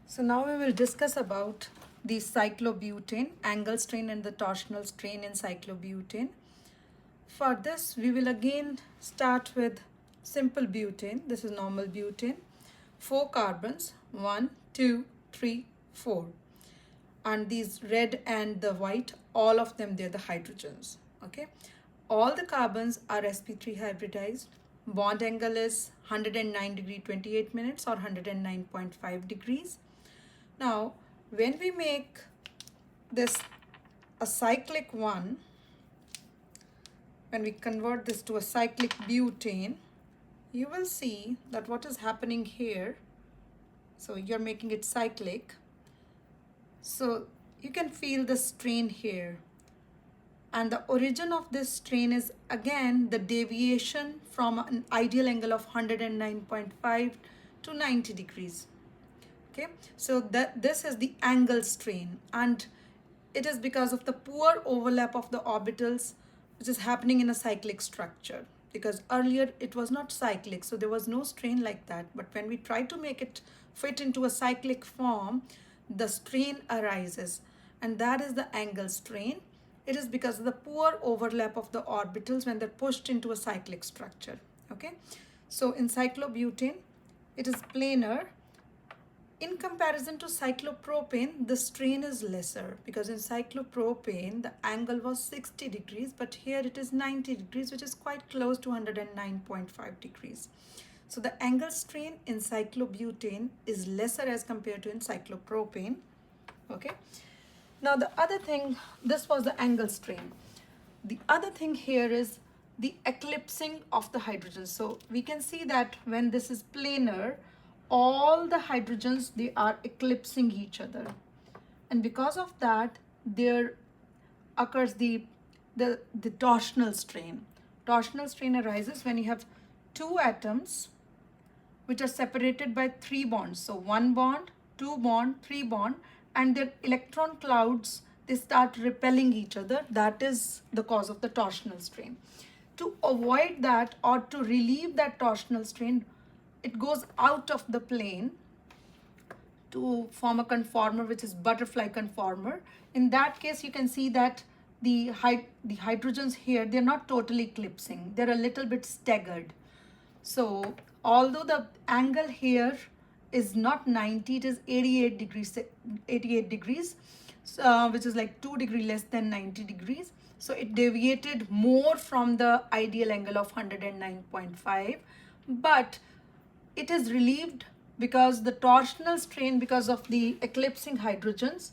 So now we will discuss about the cyclobutane, angle strain and the torsional strain in cyclobutane. For this, we will again start with simple butane. This is normal butane. 4 carbons, 1, 2, 3, 4. And these red and the white, all of them, they're the hydrogens. Okay. All the carbons are sp3 hybridized. Bond angle is 109 degree 28 minutes or 109.5 degrees. Now, when we make this a cyclic one, when we convert this to a cyclic butane, you will see that what is happening here. So you're making it cyclic. So you can feel the strain here. And the origin of this strain is again the deviation from an ideal angle of 109.5 to 90 degrees. Okay, so this is the angle strain, and it is because of the poor overlap of the orbitals which is happening in a cyclic structure, because earlier it was not cyclic, so there was no strain like that. But when we try to make it fit into a cyclic form, the strain arises, and that is the angle strain. It is because of the poor overlap of the orbitals when they're pushed into a cyclic structure. Okay, so in cyclobutane it is planar. In comparison to cyclopropane, the strain is lesser, because in cyclopropane, the angle was 60 degrees, but here it is 90 degrees, which is quite close to 109.5 degrees. So the angle strain in cyclobutane is lesser as compared to in cyclopropane. Okay. Now the other thing, this was the angle strain. The other thing here is the eclipsing of the hydrogens. So we can see that when this is planar, all the hydrogens, they are eclipsing each other, and because of that there occurs the torsional strain. Torsional strain arises when you have two atoms which are separated by 3 bonds. So 1 bond, 2 bond, 3 bond, and their electron clouds, they start repelling each other. That is the cause of the torsional strain. To avoid that, or to relieve that torsional strain, it goes out of the plane to form a conformer, which is butterfly conformer. In that case, you can see that the hydrogens here, they're not totally eclipsing. They're a little bit staggered. So although the angle here is not 90, it is 88 degrees, which is like 2 degrees less than 90 degrees. So it deviated more from the ideal angle of 109.5, but it is relieved because the torsional strain, because of the eclipsing hydrogens,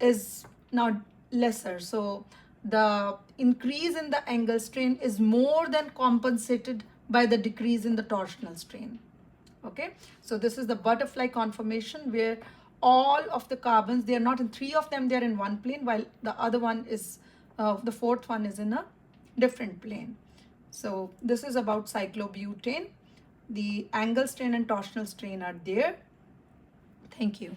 is now lesser. So the increase in the angle strain is more than compensated by the decrease in the torsional strain. Okay, so this is the butterfly conformation, where all of the carbons, they are not in 3 of them, they are in one plane, while the other one is, the 4th one is in a different plane. So this is about cyclobutane. The angle strain and torsional strain are there. Thank you.